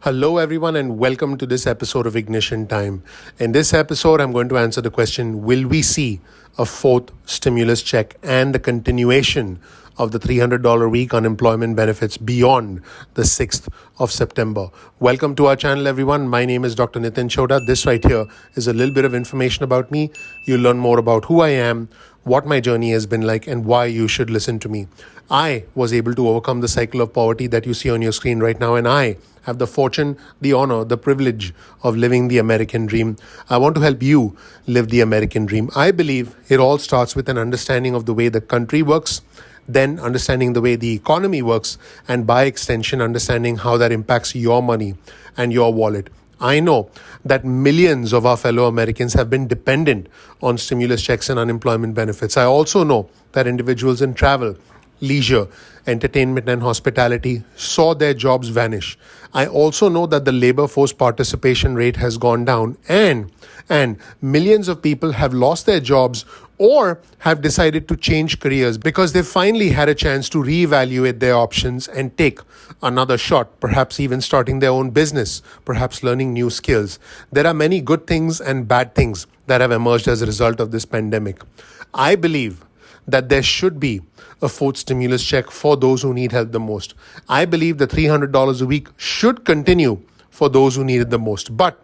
Hello, everyone, and welcome to this episode of Ignition Time. In this episode, I'm going to answer the question, will we see a fourth stimulus check and the continuation of the $300 week unemployment benefits beyond the 6th of September? Welcome to our channel, everyone. My name is Dr. Nitin Chhoda. This right here is a little bit of information about me. You'll learn more about who I am, what my journey has been like, and why you should listen to me. I was able to overcome the cycle of poverty that you see on your screen right now, and I have the fortune, the honor, the privilege of living the American dream. I want to help you live the American dream. I believe it all starts with an understanding of the way the country works, then understanding the way the economy works, and by extension, understanding how that impacts your money and your wallet. I know that millions of our fellow Americans have been dependent on stimulus checks and unemployment benefits. I also know that individuals in travel, leisure, entertainment, and hospitality saw their jobs vanish. I also know that the labor force participation rate has gone down and millions of people have lost their jobs or have decided to change careers because they finally had a chance to reevaluate their options and take another shot, perhaps even starting their own business, perhaps learning new skills. There are many good things and bad things that have emerged as a result of this pandemic. I believe that there should be a fourth stimulus check for those who need help the most. I believe the $300 a week should continue for those who need it the most. But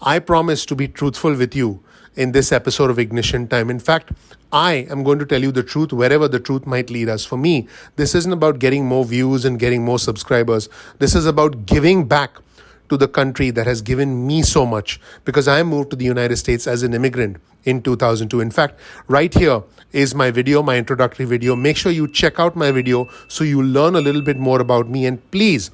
I promise to be truthful with you in this episode of Ignition Time. In fact, I am going to tell you the truth wherever the truth might lead us. For me, this isn't about getting more views and getting more subscribers. This is about giving back to the country that has given me so much, because I moved to the United States as an immigrant in 2002. In fact, right here is my video, my introductory video. Make sure you check out my video so you learn a little bit more about me. And please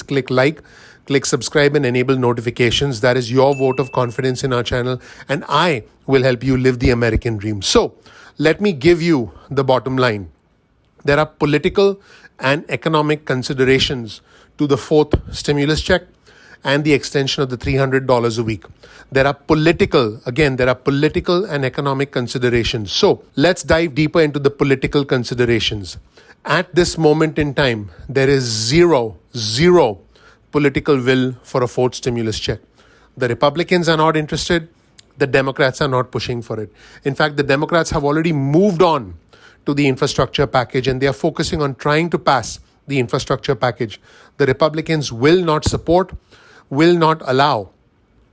click like, click subscribe, and enable notifications. That is your vote of confidence in our channel, and I will help you live the American dream. So let me give you the bottom line. There are political and economic considerations to the fourth stimulus check and the extension of the $300 a week. There are political and economic considerations. So let's dive deeper into the political considerations. At this moment in time, there is zero political will for a fourth stimulus check. The Republicans are not interested. The Democrats are not pushing for it. In fact, the Democrats have already moved on to the infrastructure package, and they are focusing on trying to pass the infrastructure package. The Republicans will not allow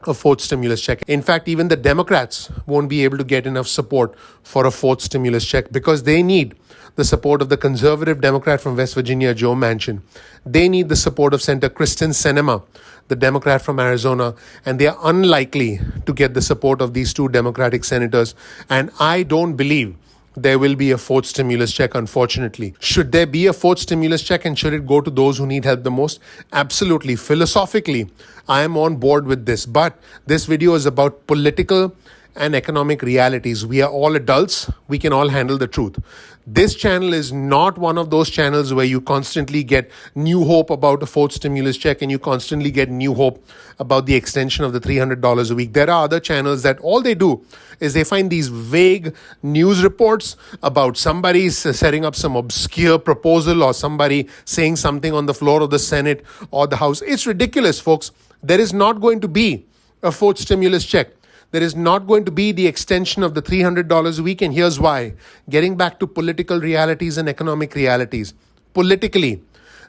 a fourth stimulus check. In fact, even the Democrats won't be able to get enough support for a fourth stimulus check because they need the support of the conservative Democrat from West Virginia, Joe Manchin. They need the support of Senator Kristen Sinema, the Democrat from Arizona, and they are unlikely to get the support of these two Democratic senators. And I don't believe there will be a fourth stimulus check, unfortunately. Should there be a fourth stimulus check, and should it go to those who need help the most? Absolutely. Philosophically, I am on board with this. But this video is about political and economic realities. We are all adults. We can all handle the truth. This channel is not one of those channels where you constantly get new hope about a fourth stimulus check and you constantly get new hope about the extension of the $300 a week. There are other channels that all they do is they find these vague news reports about somebody setting up some obscure proposal or somebody saying something on the floor of the Senate or the House. It's ridiculous, folks. There is not going to be a fourth stimulus check. There is not going to be the extension of the $300 a week, and here's why. Getting back to political realities and economic realities. Politically,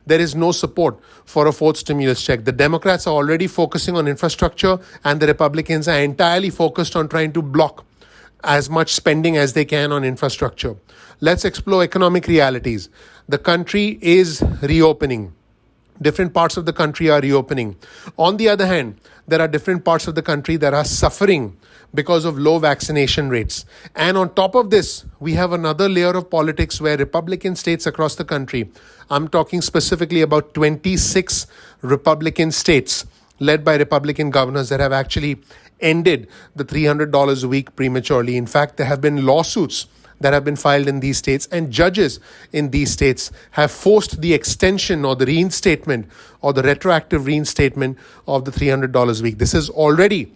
there is no support for a fourth stimulus check. The Democrats are already focusing on infrastructure, and the Republicans are entirely focused on trying to block as much spending as they can on infrastructure. Let's explore economic realities. The country is reopening. Different parts of the country are reopening. On the other hand, there are different parts of the country that are suffering because of low vaccination rates. And on top of this, we have another layer of politics where Republican states across the country, I'm talking specifically about 26 Republican states led by Republican governors that have actually ended the $300 a week prematurely. In fact, there have been lawsuits that have been filed in these states, and judges in these states have forced the extension or the reinstatement or the retroactive reinstatement of the $300 a week. This has already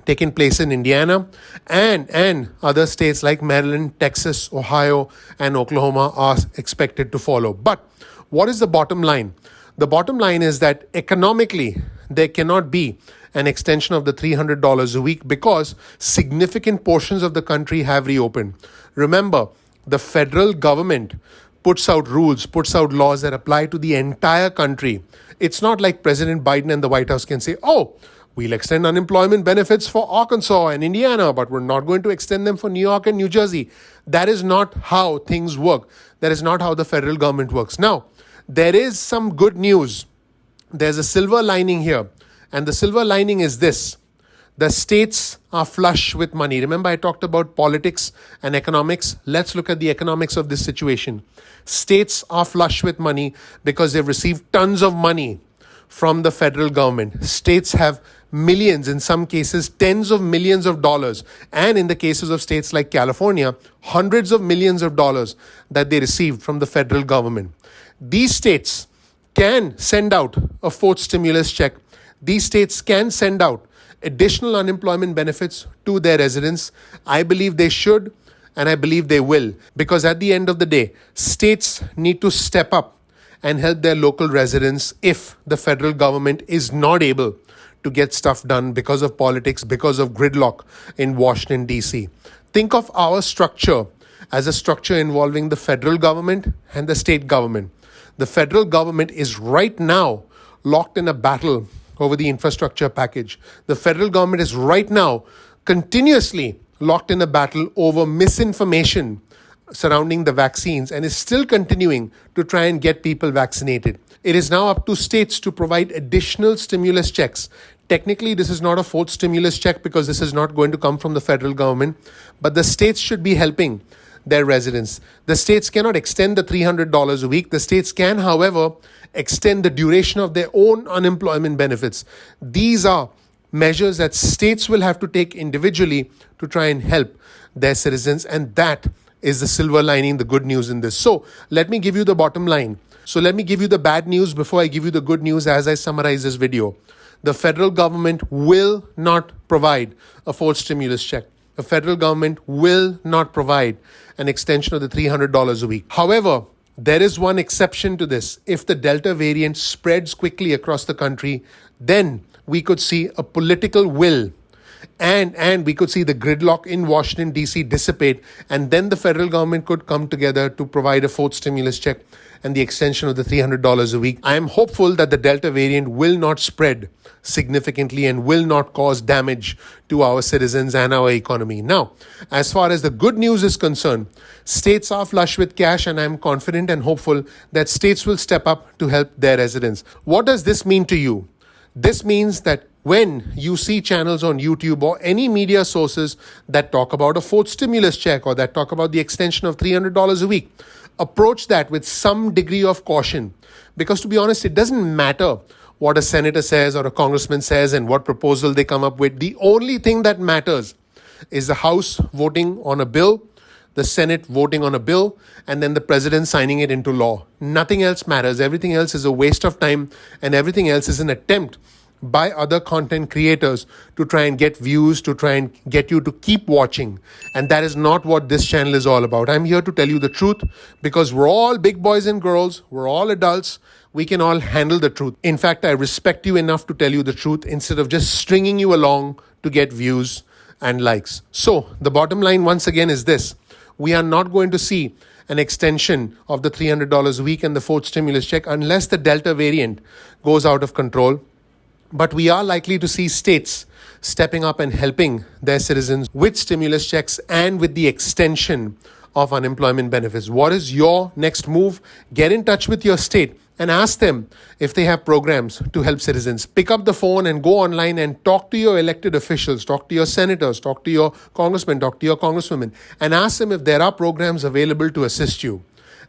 taken place in Indiana, and other states like Maryland, Texas, Ohio, and Oklahoma are expected to follow. But what is the bottom line? The bottom line is that economically, there cannot be an extension of the $300 a week because significant portions of the country have reopened. Remember, the federal government puts out rules, puts out laws that apply to the entire country. It's not like President Biden and the White House can say, oh, we'll extend unemployment benefits for Arkansas and Indiana, but we're not going to extend them for New York and New Jersey. That is not how things work. That is not how the federal government works. Now, there is some good news. There's a silver lining here. And the silver lining is this. The states are flush with money. Remember, I talked about politics and economics. Let's look at the economics of this situation. States are flush with money because they've received tons of money from the federal government. States have millions, in some cases, tens of millions of dollars. And in the cases of states like California, hundreds of millions of dollars that they received from the federal government. These states can send out a fourth stimulus check. These states can send out additional unemployment benefits to their residents. I believe they should, and I believe they will, because at the end of the day, states need to step up and help their local residents if the federal government is not able to get stuff done because of politics, because of gridlock in Washington, D.C. Think of our structure as a structure involving the federal government and the state government. The federal government is right now locked in a battle over the infrastructure package. The federal government is right now continuously locked in a battle over misinformation surrounding the vaccines and is still continuing to try and get people vaccinated. It is now up to states to provide additional stimulus checks. Technically, this is not a fourth stimulus check because this is not going to come from the federal government, but the states should be helping their residents. The states cannot extend the $300 a week. The states can, however, extend the duration of their own unemployment benefits. These are measures that states will have to take individually to try and help their citizens, and that is the silver lining, the good news in this. So let me give you the bottom line. So let me give you the bad news before I give you the good news as I summarize this video. The federal government will not provide a fourth stimulus check. The federal government will not provide an extension of the $300 a week. However, there is one exception to this. If the Delta variant spreads quickly across the country, then we could see a political will and we could see the gridlock in Washington, D.C. dissipate, and then the federal government could come together to provide a fourth stimulus check and the extension of the $300 a week. I am hopeful that the Delta variant will not spread significantly and will not cause damage to our citizens and our economy. Now, as far as the good news is concerned, states are flush with cash, and I am confident and hopeful that states will step up to help their residents. What does this mean to you? This means that when you see channels on YouTube or any media sources that talk about a fourth stimulus check or that talk about the extension of $300 a week, approach that with some degree of caution. Because to be honest, it doesn't matter what a senator says or a congressman says and what proposal they come up with. The only thing that matters is the House voting on a bill, the Senate voting on a bill, and then the president signing it into law. Nothing else matters. Everything else is a waste of time, and everything else is an attempt by other content creators to try and get views, to try and get you to keep watching. And that is not what this channel is all about. I'm here to tell you the truth because we're all big boys and girls. We're all adults. We can all handle the truth. In fact, I respect you enough to tell you the truth instead of just stringing you along to get views and likes. So the bottom line once again is this. We are not going to see an extension of the $300 a week and the fourth stimulus check unless the Delta variant goes out of control. But we are likely to see states stepping up and helping their citizens with stimulus checks and with the extension of unemployment benefits. What is your next move? Get in touch with your state and ask them if they have programs to help citizens. Pick up the phone and go online and talk to your elected officials, talk to your senators, talk to your congressmen, talk to your congresswomen, and ask them if there are programs available to assist you.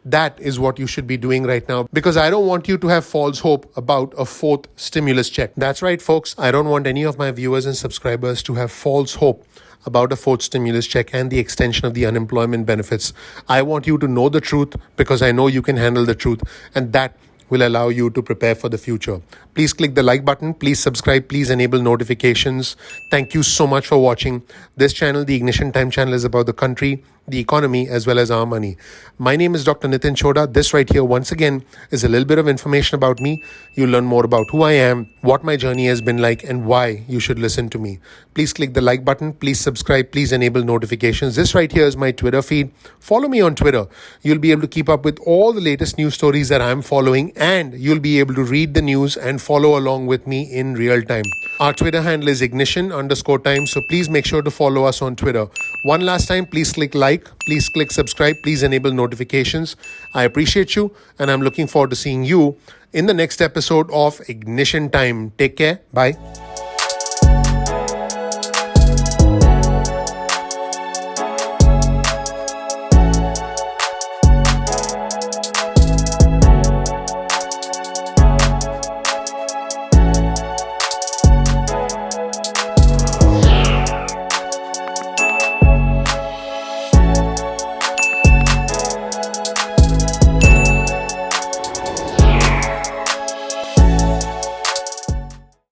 That is what you should be doing right now, because I don't want you to have false hope about a fourth stimulus check. That's right, folks. I don't want any of my viewers and subscribers to have false hope about a fourth stimulus check and the extension of the unemployment benefits. I want you to know the truth because I know you can handle the truth, and that will allow you to prepare for the future. Please click the like button. Please subscribe. Please enable notifications. Thank you so much for watching. This channel, the Ignition Time channel, is about the country, the economy, as well as our money. My name is Dr. Nitin Chhoda. This right here, once again, is a little bit of information about me. You'll learn more about who I am, what my journey has been like, and why you should listen to me. Please click the like button. Please subscribe. Please enable notifications. This right here is my Twitter feed. Follow me on Twitter. You'll be able to keep up with all the latest news stories that I'm following, and you'll be able to read the news and follow along with me in real time. Our Twitter handle is ignition_time, so please make sure to follow us on Twitter. One last time, please click like, please click subscribe, please enable notifications. I appreciate you, and I'm looking forward to seeing you in the next episode of Ignition Time. Take care. Bye.